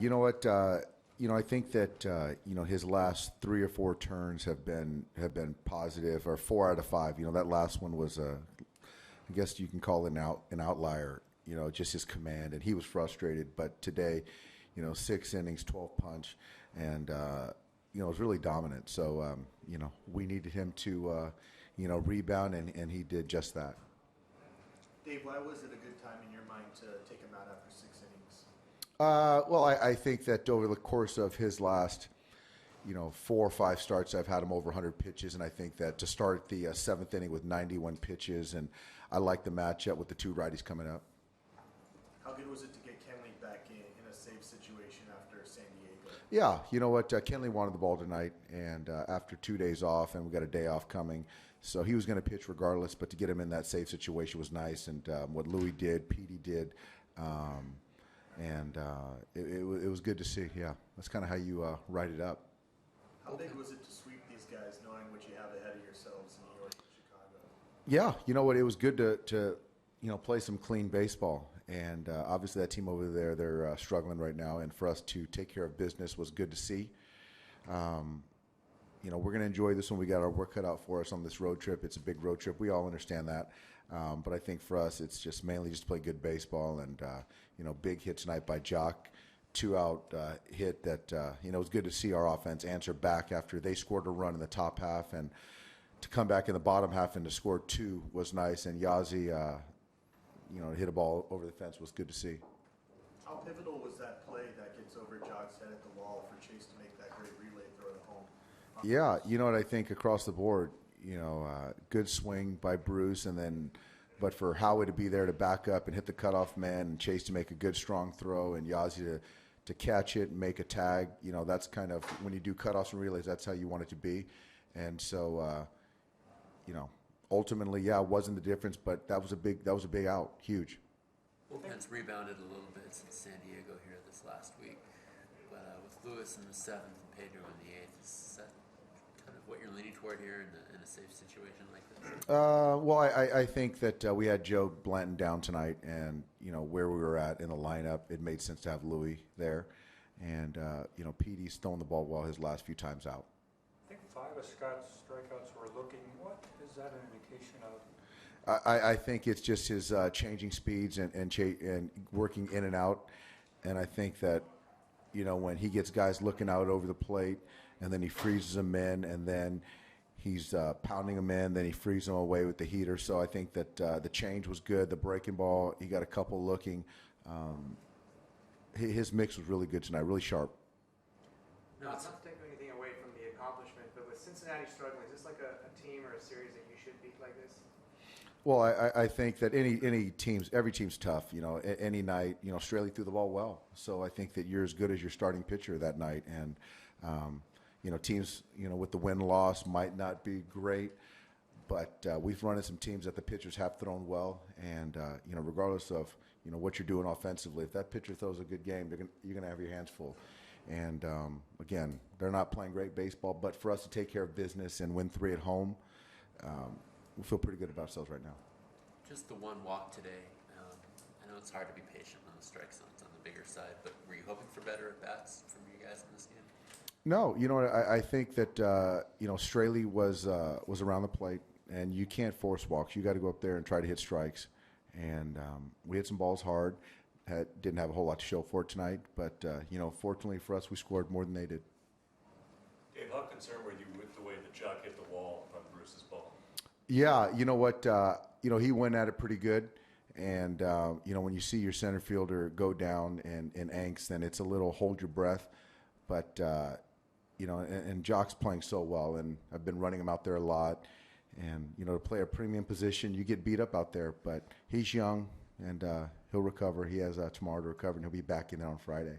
You know what? I think that his last 3 or 4 turns have been positive, or 4 out of 5. That last one was I guess you can call it an outlier. Just his command, and he was frustrated. But today, 6 innings, 12 punch, and was really dominant. So we needed him to rebound, and he did just that. Dave, why was it a good time in your mind to take him out after 6 innings? Well, I think that over the course of his last, 4 or 5 starts, I've had him over 100 pitches, and I think that to start the 7th inning with 91 pitches, and I like the matchup with the 2 righties coming up. How good was it to get Kenley back in a safe situation after San Diego? Yeah, you know what? Kenley wanted the ball tonight, and after 2 days off, and we got a day off coming, so he was going to pitch regardless, but to get him in that safe situation was nice, and what Louis did, Petey did, and it was good to see. Yeah, that's kind of how you write it up. How big was it to sweep these guys, knowing what you have ahead of yourselves in New York and Chicago? Yeah, you know what? It was good to play some clean baseball, and obviously that team over there, they're struggling right now, and for us to take care of business was good to see. We're going to enjoy this one. We got our work cut out for us on this road trip. It's a big road trip. We all understand that. But I think for us, it's just mainly just to play good baseball. And, big hit tonight by Jock, 2-out hit that, it was good to see our offense answer back after they scored a run in the top half. And to come back in the bottom half and to score 2 was nice. And Yazzie, hit a ball over the fence was good to see. How pivotal was that play that gets over Jock's head at the wall for Chase to make that great relay throw to home? Yeah, you know what I think across the board, good swing by Bruce, but for Howie to be there to back up and hit the cutoff man, and Chase to make a good strong throw, and Yazzie to catch it and make a tag, that's kind of when you do cutoffs and relays, that's how you want it to be, and so ultimately, it wasn't the difference, but that was a big out, huge. Bullpen's rebounded a little bit since San Diego here this last week, but with Lewis in the 7th and Pedro in the 8th, is that kind of what you're leaning toward here in a safe situation like this? Well, I think that we had Joe Blanton down tonight, and where we were at in the lineup, it made sense to have Louis there, and Petey's throwing the ball well his last few times out. I think 5 of Scott's strikeouts were looking. What is that an indication of? I think it's just his changing speeds and working in and out, and I think that when he gets guys looking out over the plate, and then he freezes them in, and then he's pounding them in, then he freezes them away with the heater. So I think that the change was good. The breaking ball, he got a couple looking. His mix was really good tonight, really sharp. Not to take anything away from the accomplishment, but with Cincinnati struggling, is this like a team or a series that you should beat like this? Well, I think that every team's tough. Any night, Straley threw the ball well. So I think that you're as good as your starting pitcher that night. And, teams, with the win-loss might not be great, but we've run into some teams that the pitchers have thrown well. And, regardless of, what you're doing offensively, if that pitcher throws a good game, you're going to have your hands full. And, again, they're not playing great baseball, but for us to take care of business and win 3 at home, we feel pretty good about ourselves right now. Just the one walk today. I know it's hard to be patient on the strike zones on the bigger side, but were you hoping for better at-bats from you guys in this game? No, I think that, Straley was around the plate, and you can't force walks. You got to go up there and try to hit strikes. And we hit some balls hard. Didn't have a whole lot to show for it tonight, but, fortunately for us, we scored more than they did. Dave, how concerned were you with the way the Jock hit the wall on Bruce's ball? Yeah, you know what? He went at it pretty good. And, when you see your center fielder go down in angst, then it's a little hold your breath. But, and Jock's playing so well, and I've been running him out there a lot. And, to play a premium position, you get beat up out there. But he's young, and he'll recover. He has tomorrow to recover, and he'll be back in there on Friday.